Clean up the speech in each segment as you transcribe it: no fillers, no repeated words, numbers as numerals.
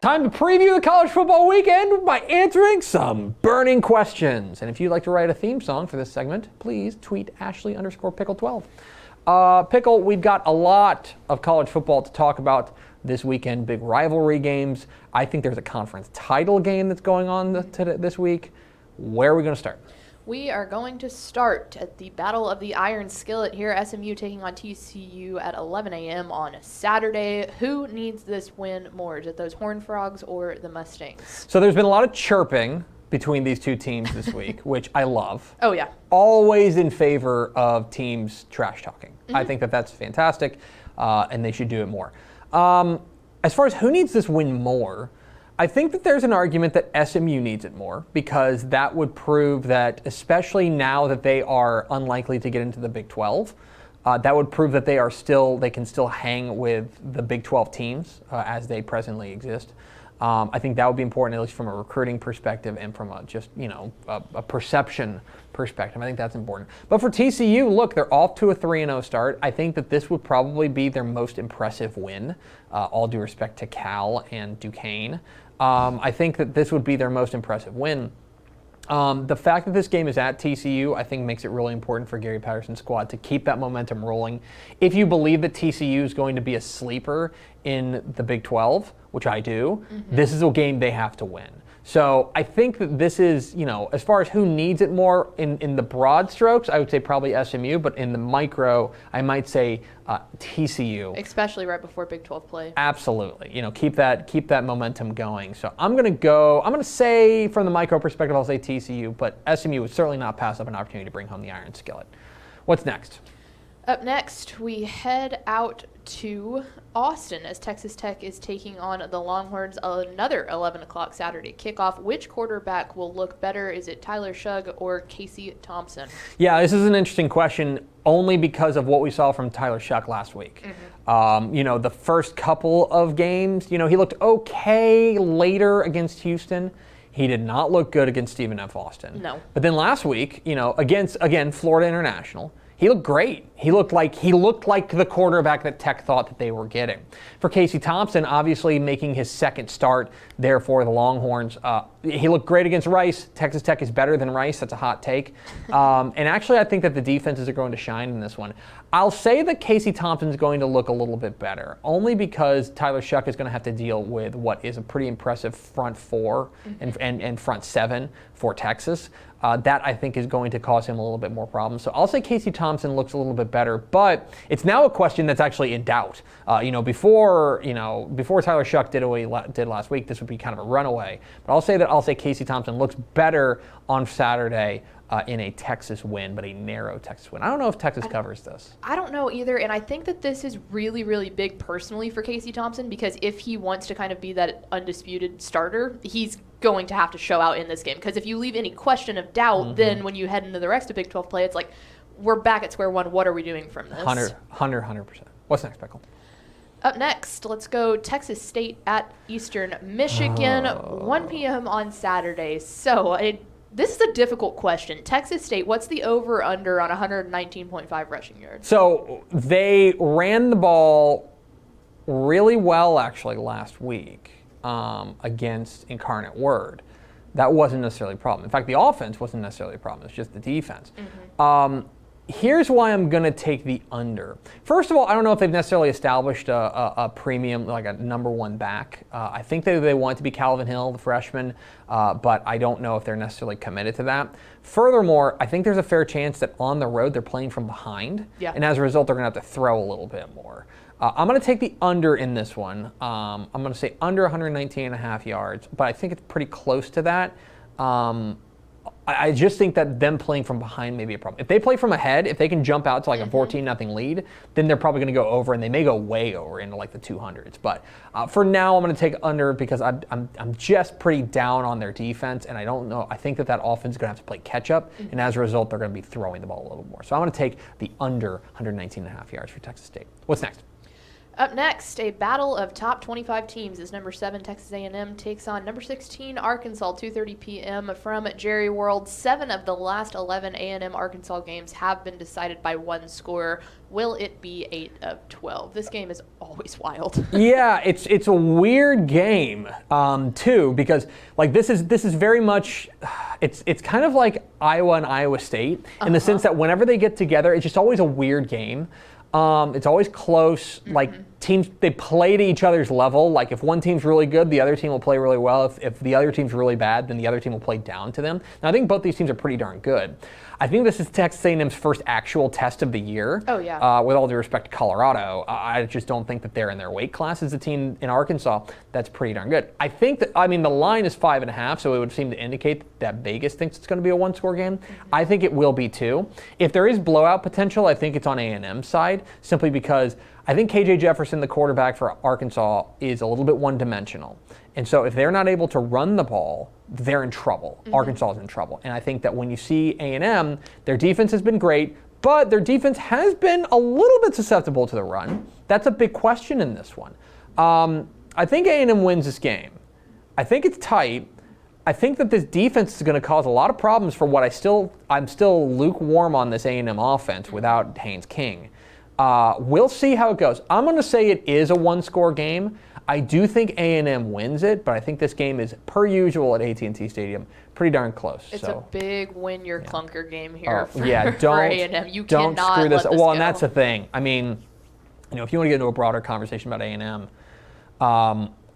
Time to preview the college football weekend by answering some burning questions. And if you'd like to write a theme song for this segment, please tweet Ashley_Pickle12. Pickle, we've got a lot of college football to talk about this weekend. Big rivalry games. I think there's a conference title game that's going on this week. Where are we going to start? We are going to start at the Battle of the Iron Skillet here. SMU taking on TCU at 11 a.m. on Saturday. Who needs this win more? Is it those Horned Frogs or the Mustangs? So there's been a lot of chirping between these two teams this week, which I love. Oh, yeah. Always in favor of teams trash talking. Mm-hmm. I think that that's fantastic, and they should do it more. As far as who needs this win more, I think that there's an argument that SMU needs it more, because that would prove that, especially now that they are unlikely to get into the Big 12, that would prove that they can still hang with the Big 12 teams as they presently exist. I think that would be important, at least from a recruiting perspective and from a perception perspective. I think that's important. But for TCU, look, they're off to a 3-0 start. I think that this would probably be their most impressive win, all due respect to Cal and Duquesne. I think that this would be their most impressive win. The fact that this game is at TCU, I think, makes it really important for Gary Patterson's squad to keep that momentum rolling. If you believe that TCU is going to be a sleeper in the Big 12, which I do, this is a game they have to win. So I think that this is, as far as who needs it more in the broad strokes, I would say probably SMU, but in the micro, I might say TCU. Especially right before Big 12 play. Absolutely. Keep that momentum going. So I'm going to say from the micro perspective, I'll say TCU, but SMU would certainly not pass up an opportunity to bring home the Iron Skillet. What's next? Up next, we head out to Austin as Texas Tech is taking on the Longhorns. Another 11 o'clock Saturday kickoff. Which quarterback will look better? Is it Tyler Shugg or Casey Thompson? Yeah, this is an interesting question only because of what we saw from Tyler Shugg last week. The first couple of games, he looked okay later against Houston. He did not look good against Stephen F. Austin. No. But then last week, against, again, Florida International, he looked great. He looked like the quarterback that Tech thought that they were getting. For Casey Thompson, obviously making his second start there for the Longhorns, he looked great against Rice. Texas Tech is better than Rice. That's a hot take. And actually, I think that the defenses are going to shine in this one. I'll say that Casey Thompson's going to look a little bit better, only because Tyler Shugg is going to have to deal with what is a pretty impressive front four and front seven for Texas. That, I think, is going to cause him a little bit more problems. So I'll say Casey Thompson looks a little bit better, but it's now a question that's actually in doubt. Before Tyler Shugg did what he did last week, this would be kind of a runaway. But I'll say Casey Thompson looks better on Saturday in a Texas win, but a narrow Texas win. I don't know if Texas covers this. I don't know either, and I think that this is really, really big personally for Casey Thompson, because if he wants to kind of be that undisputed starter, he's going to have to show out in this game. Because if you leave any question of doubt, then when you head into the rest of Big 12 play, it's like, we're back at square one. What are we doing from this? 100%. What's next, Pickle? Up next, let's go Texas State at Eastern Michigan, 1 p.m. on Saturday. So this is a difficult question. Texas State, what's the over-under on 119.5 rushing yards? So they ran the ball really well, actually, last week against Incarnate Word. That wasn't necessarily a problem. In fact, the offense wasn't necessarily a problem. It's just the defense. Here's why I'm going to take the under. First of all, I don't know if they've necessarily established a premium, like a number one back. I think they want it to be Calvin Hill, the freshman, but I don't know if they're necessarily committed to that. Furthermore, I think there's a fair chance that on the road they're playing from behind, and as a result, they're going to have to throw a little bit more. I'm going to take the under in this one. I'm going to say under 119.5 yards, but I think it's pretty close to that. I just think that them playing from behind may be a problem. If they play from ahead, if they can jump out to like a 14-0 lead, then they're probably going to go over, and they may go way over into like the 200s. But for now, I'm going to take under because I'm just pretty down on their defense, and I don't know. I think that offense is going to have to play catch up, and as a result, they're going to be throwing the ball a little more. So I'm going to take the under 119.5 yards for Texas State. What's next? Up next, a battle of top 25 teams as number 7 Texas A&M takes on number 16 Arkansas, 2:30 p.m. from Jerry World. 7 of the last 11 A&M Arkansas games have been decided by one score. Will it be 8 of 12? This game is always wild. Yeah, it's a weird game too, because like this is very much it's kind of like Iowa and Iowa State in the sense that whenever they get together, it's just always a weird game. It's always close. Like teams, they play to each other's level. Like if one team's really good, the other team will play really well. If the other team's really bad, then the other team will play down to them. Now I think both these teams are pretty darn good. I think this is Texas A&M's first actual test of the year. Oh yeah. With all due respect to Colorado, I just don't think that they're in their weight class as a team in Arkansas. That's pretty darn good. I think that the line is 5.5, so it would seem to indicate that Vegas thinks it's going to be a one-score game. I think it will be too. If there is blowout potential, I think it's on A&M's side, simply because I think KJ Jefferson, the quarterback for Arkansas, is a little bit one-dimensional. And so if they're not able to run the ball, they're in trouble. Arkansas is in trouble. And I think that when you see A&M, their defense has been great, but their defense has been a little bit susceptible to the run. That's a big question in this one. I think A&M wins this game. I think it's tight. I think that this defense is going to cause a lot of problems for what I'm still lukewarm on this A&M offense without Haynes King. We'll see how it goes. I'm going to say it is a one-score game. I do think A&M wins it, but I think this game is, per usual at AT&T Stadium, pretty darn close. It's a big win-your-clunker game here for A&M. You don't cannot screw this. let this Well, go. and that's the thing. I mean, if you want to get into a broader conversation about A&M,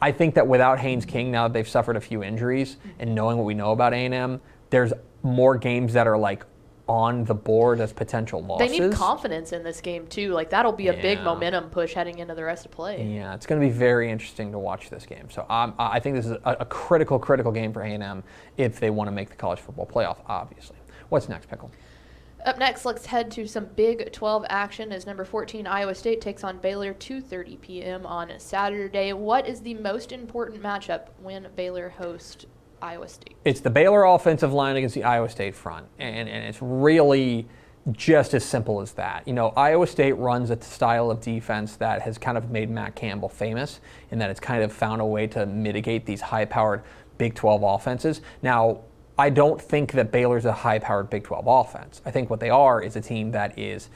I think that without Haynes King, now that they've suffered a few injuries, and knowing what we know about A&M, there's more games that are like on the board as potential losses. They need confidence in this game too. Like that'll be a big momentum push heading into the rest of play. Yeah, it's going to be very interesting to watch this game. So I think this is a critical game for A&M if they want to make the college football playoff, obviously. What's next, Pickle? Up next, let's head to some Big 12 action as number 14 Iowa State takes on Baylor, 2:30 p.m. on Saturday. What is the most important matchup when Baylor hosts Iowa State? It's the Baylor offensive line against the Iowa State front, and it's really just as simple as that. Iowa State runs a style of defense that has kind of made Matt Campbell famous in that it's kind of found a way to mitigate these high-powered Big 12 offenses. Now, I don't think that Baylor's a high-powered Big 12 offense. I think what they are is a team that is,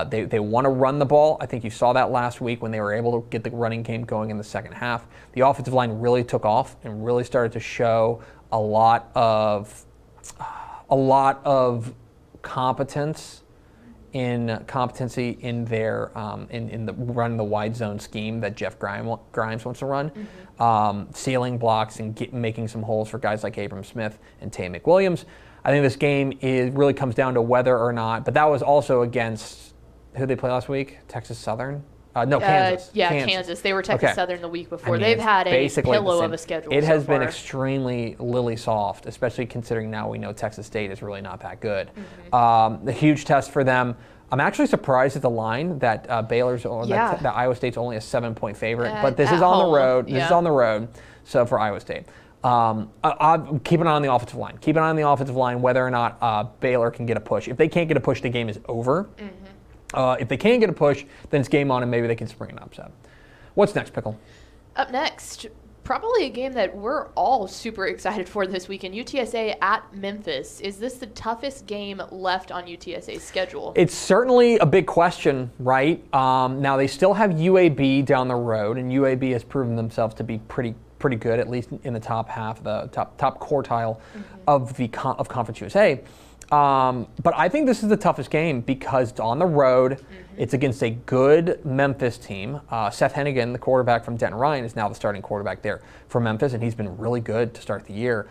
they want to run the ball. I think you saw that last week when they were able to get the running game going in the second half. The offensive line really took off and really started to show a lot of competency in their in the running the wide zone scheme that Jeff Grimes wants to run, sealing blocks and making some holes for guys like Abram Smith and Tay McWilliams. I think this game really comes down to whether or not, but that was also against who they play last week? Texas Southern. Kansas. Kansas. They were Texas Southern the week before. They've it's had a basically pillow of a schedule. It has been far. extremely lily soft, especially considering now we know Texas State is really not that good. The huge test for them. I'm actually surprised at the line that that Iowa State's only a 7-point favorite, but this is on the road. This is on the road, so for Iowa State. Keep an eye on the offensive line. Keep an eye on the offensive line whether or not Baylor can get a push. If they can't get a push, the game is over. If they can't get a push, then it's game on and maybe they can spring an upset. What's next, Pickle? Up next, probably a game that we're all super excited for this weekend. UTSA at Memphis. Is this the toughest game left on UTSA's schedule? It's certainly a big question, right? Now, they still have UAB down the road, and UAB has proven themselves to be pretty good, at least in the top half, the top quartile of Conference USA. But I think this is the toughest game because it's on the road. It's against a good Memphis team. Seth Hennigan, the quarterback from Denton Ryan, is now the starting quarterback there for Memphis, and he's been really good to start the year.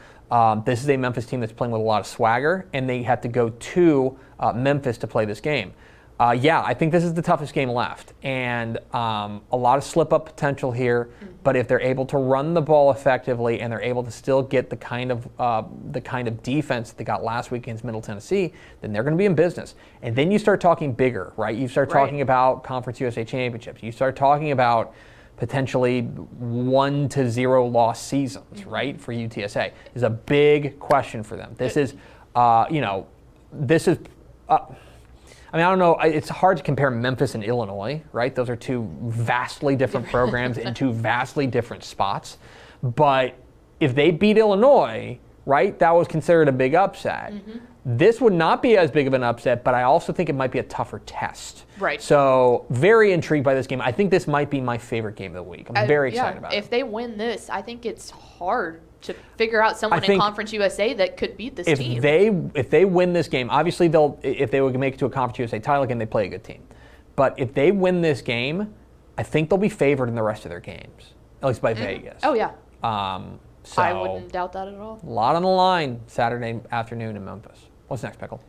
This is a Memphis team that's playing with a lot of swagger, and they had to go to Memphis to play this game. I think this is the toughest game left, and a lot of slip-up potential here. But if they're able to run the ball effectively and they're able to still get the kind of defense that they got last week against Middle Tennessee, then they're going to be in business. And then you start talking bigger, right? You start talking about Conference USA championships. You start talking about potentially 1-0 loss seasons, right? For UTSA is a big question for them. This is, I mean, I don't know. It's hard to compare Memphis and Illinois, right? Those are two vastly different programs in two vastly different spots. But if they beat Illinois, right, that was considered a big upset. This would not be as big of an upset, but I also think it might be a tougher test. Right. So very intrigued by this game. I think this might be my favorite game of the week. I'm very excited about it. If they win this, I think it's hard to figure out someone in Conference USA that could beat this team. If they win this game, obviously if they would make it to a Conference USA title game, they play a good team. But if they win this game, I think they'll be favored in the rest of their games, at least by Vegas. Oh, yeah. So I wouldn't doubt that at all. A lot on the line Saturday afternoon in Memphis. What's next, Pickle?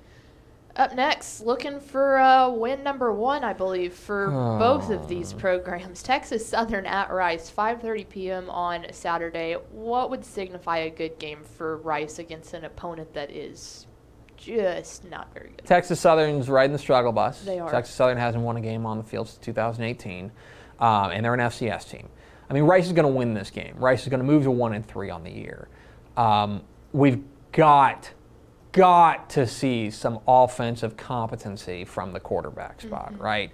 Up next, looking for win number 1, I believe, for both of these programs. Texas Southern at Rice, 5:30 p.m. on Saturday. What would signify a good game for Rice against an opponent that is just not very good? Texas Southern's riding the struggle bus. They are. Texas Southern hasn't won a game on the field since 2018, and they're an FCS team. I mean, Rice is going to win this game. Rice is going to move to 1-3 on the year. We've got to see some offensive competency from the quarterback spot, right?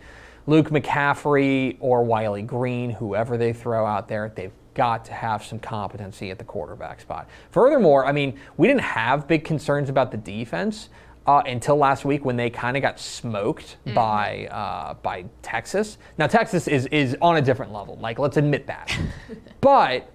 Luke McCaffrey or Wiley Green, whoever they throw out there, they've got to have some competency at the quarterback spot. Furthermore, I mean, we didn't have big concerns about the defense until last week when they kind of got smoked by Texas. Now, Texas is on a different level. Like, let's admit that. But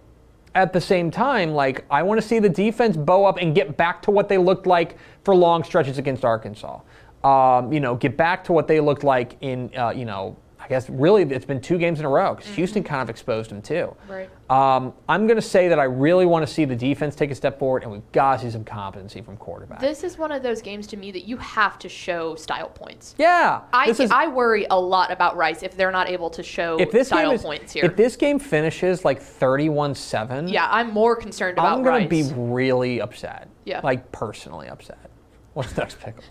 at the same time, like, I want to see the defense bow up and get back to what they looked like for long stretches against Arkansas. Get back to what they looked like in, I guess really it's been 2 games in a row because Houston kind of exposed them too. Right. I'm going to say that I really want to see the defense take a step forward, and we've got to see some competency from quarterback. This is one of those games to me that you have to show style points. Yeah. I worry a lot about Rice if they're not able to show style points here. If this game finishes like 31-7, yeah, I'm more concerned about Rice. I'm going to be really upset. Yeah. Like personally upset. What's next, Pickle?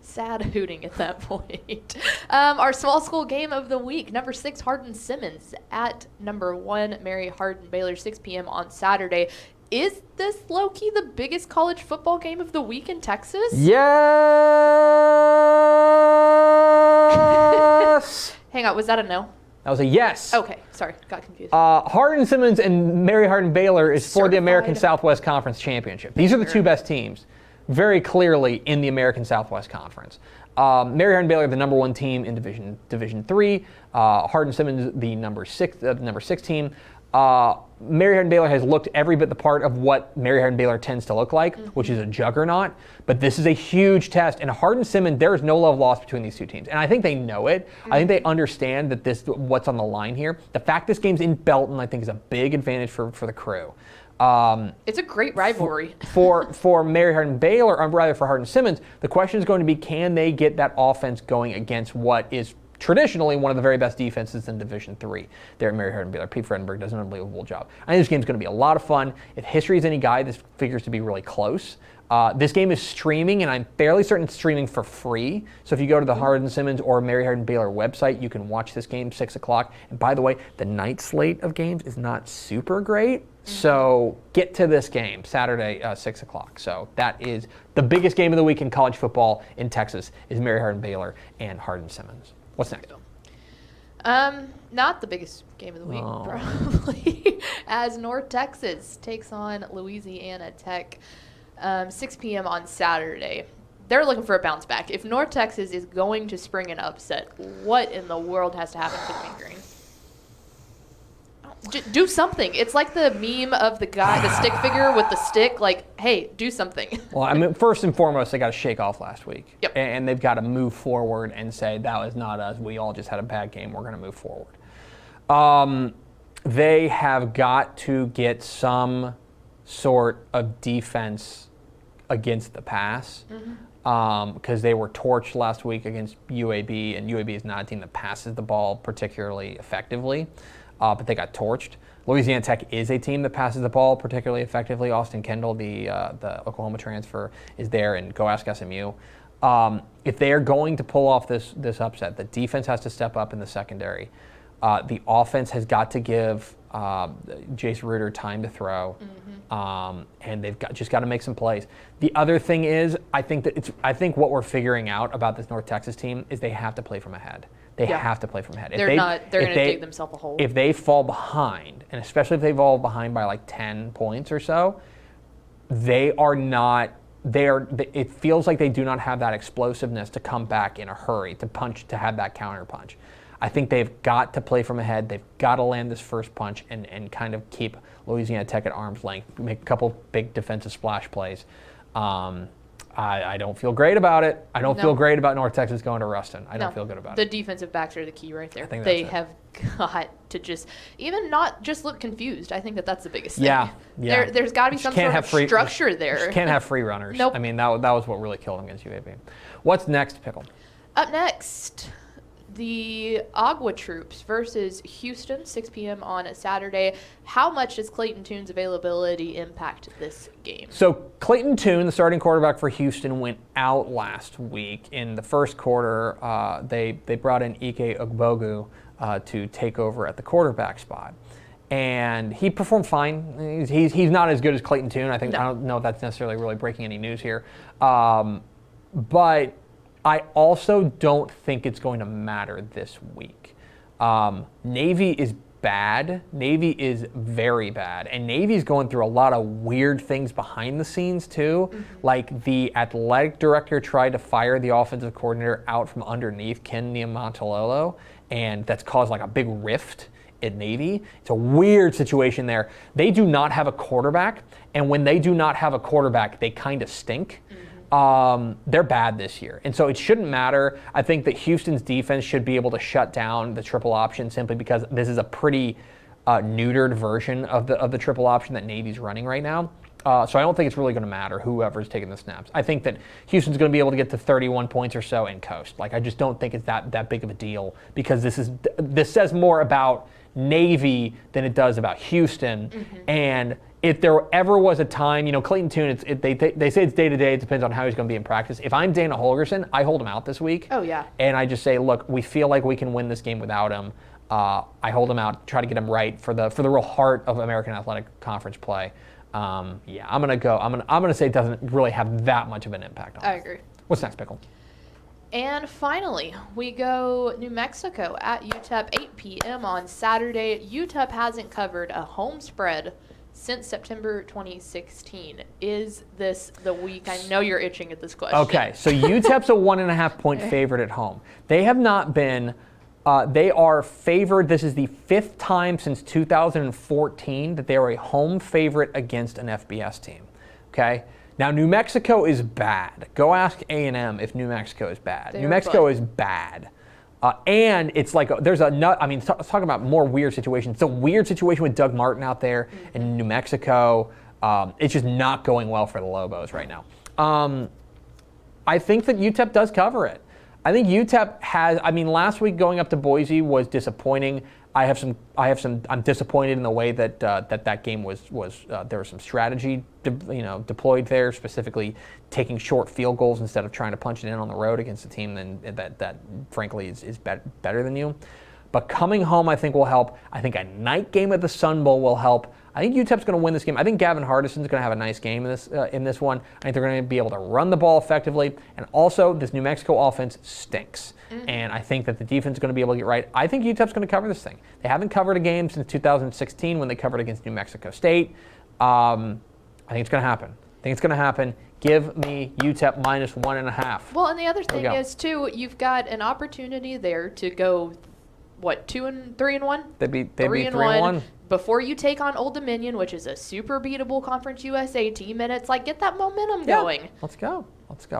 Sad hooting at that point. Our small school game of the week, number 6, HardinSimmons at number 1, Mary Hardin Baylor, 6 p.m. on Saturday. Is this low-key the biggest college football game of the week in Texas? Yes! Hang on, was that a no? That was a yes. Okay, sorry, got confused. HardinSimmons and Mary Hardin Baylor is for the American Southwest Conference Championship. These are the 2 best teams, very clearly in the American Southwest Conference. Mary Hardin Baylor, the number 1 team in Division 3. HardinSimmons, the number 6 team. Mary Hardin Baylor has looked every bit the part of what Mary Hardin Baylor tends to look like, which is a juggernaut. But this is a huge test. And HardinSimmons, there is no love lost between these 2 teams. And I think they know it. I think they understand that what's on the line here. The fact this game's in Belton, I think, is a big advantage for the Crew. It's a great rivalry. For Mary Hardin Baylor, or rather for HardinSimmons, the question is going to be, can they get that offense going against what is traditionally one of the very best defenses in Division 3 there at Mary Hardin Baylor. Pete Fredenberg does an unbelievable job. I think this game's going to be a lot of fun. If history is any guide, this figures to be really close. This game is streaming, and I'm fairly certain it's streaming for free. So if you go to the HardinSimmons or Mary Hardin Baylor website, you can watch this game 6 o'clock. And by the way, the night slate of games is not super great. So get to this game Saturday, 6 o'clock. So that is the biggest game of the week in college football in Texas is Mary Hardin Baylor and HardinSimmons. What's next? Not the biggest game of the week, probably, as North Texas takes on Louisiana Tech, 6 p.m. on Saturday. They're looking for a bounce back. If North Texas is going to spring an upset, what in the world has to happen for the Mean Green? Do something. It's like the meme of the guy, the stick figure with the stick. Like, hey, do something. Well, I mean, first and foremost, they got to shake off last week. Yep. And they've got to move forward and say, that was not us. We all just had a bad game. We're going to move forward. They have got to get some sort of defense against the pass. Because they were torched last week against UAB, and UAB is not a team that passes the ball particularly effectively. But they got torched. Louisiana Tech is a team that passes the ball particularly effectively. Austin Kendall, the Oklahoma transfer, is there, and go ask SMU. If they are going to pull off this upset, the defense has to step up in the secondary. The offense has got to give Jace Ruder time to throw, and they've just got to make some plays. The other thing is, I think what we're figuring out about this North Texas team is they have to play from ahead. They have to play from ahead. They're going to dig themselves a hole. If they fall behind, and especially if they fall behind by like 10 points or so, it feels like they do not have that explosiveness to come back in a hurry, to have that counter punch. I think they've got to play from ahead. They've got to land this first punch and kind of keep Louisiana Tech at arm's length, make a couple big defensive splash plays. I don't feel great about it. I don't feel great about North Texas going to Ruston. I don't feel good about it. The defensive backs are the key right there. They have got to not just look confused. I think that's the biggest thing. Yeah. There's got to be some sort of structure there. You can't have free runners. Nope. I mean, that was what really killed them against UAB. What's next, Pickle? Up next, the Agua Troops versus Houston, 6 p.m. on Saturday. How much does Clayton Toon's availability impact this game? So Clayton Toon, the starting quarterback for Houston, went out last week. In the first quarter, they brought in Ike Ogbogu to take over at the quarterback spot. And he performed fine. He's not as good as Clayton Toon. I don't know if that's necessarily really breaking any news here. But I also don't think it's going to matter this week. Navy is bad. Navy is very bad. And Navy's going through a lot of weird things behind the scenes, too. Like the athletic director tried to fire the offensive coordinator out from underneath, Ken Niumatalolo, and that's caused like a big rift at Navy. It's a weird situation there. They do not have a quarterback, and when they do not have a quarterback, they kind of stink. They're bad this year, and so it shouldn't matter. I think that Houston's defense should be able to shut down the triple option simply because this is a pretty neutered version of the triple option that Navy's running right now. So I don't think it's really going to matter whoever's taking the snaps. I think that Houston's going to be able to get to 31 points or so and coast. Like, I just don't think it's that big of a deal because this says more about Navy than it does about Houston. And if there ever was a time, Clayton Toon, they say it's day to day. It depends on how he's going to be in practice. If I'm Dana Holgerson, I hold him out this week. Oh, yeah. And I just say, look, we feel like we can win this game without him. I hold him out, try to get him right for the real heart of American Athletic Conference play. I'm gonna say it doesn't really have that much of an impact on it. I agree. What's next, Pickle? And finally, we go New Mexico at UTEP, 8 p.m. on Saturday. UTEP hasn't covered a home spread since September 2016. Is this the week? I know you're itching at this question. Okay, so UTEP's a 1.5-point favorite at home. They have not been. They are favored. This is the 5th time since 2014 that they are a home favorite against an FBS team. Okay. Now, New Mexico is bad. Go ask A&M if New Mexico is bad. New Mexico is bad. And it's like, let's talk about more weird situations. It's a weird situation with Doug Martin out there in New Mexico. It's just not going well for the Lobos right now. I think that UTEP does cover it. I think UTEP has, last week going up to Boise was disappointing. I'm disappointed in the way that that game was there was some strategy deployed there, specifically taking short field goals instead of trying to punch it in on the road against a team that frankly is better than you. But coming home, I think, will help. I think a night game at the Sun Bowl will help. I think UTEP's going to win this game. I think Gavin Hardison's going to have a nice game in this one. I think they're going to be able to run the ball effectively. And also, this New Mexico offense stinks. And I think that the defense is going to be able to get right. I think UTEP's going to cover this thing. They haven't covered a game since 2016 when they covered against New Mexico State. I think it's going to happen. Give me UTEP minus 1.5. Well, and the other thing is, too, you've got an opportunity there to go 3-1? They'd be 3-1 before you take on Old Dominion, which is a super beatable Conference USA team, and it's like, get that momentum going. Let's go.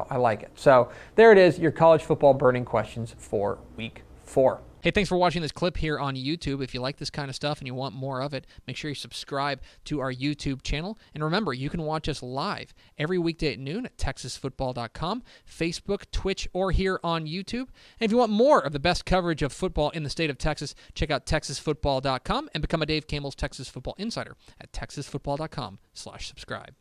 I like it. So there it is, your college football burning questions for week 4. Hey, thanks for watching this clip here on YouTube. If you like this kind of stuff and you want more of it, make sure you subscribe to our YouTube channel. And remember, you can watch us live every weekday at noon at TexasFootball.com, Facebook, Twitch, or here on YouTube. And if you want more of the best coverage of football in the state of Texas, check out TexasFootball.com and become a Dave Campbell's Texas Football Insider at TexasFootball.com/subscribe.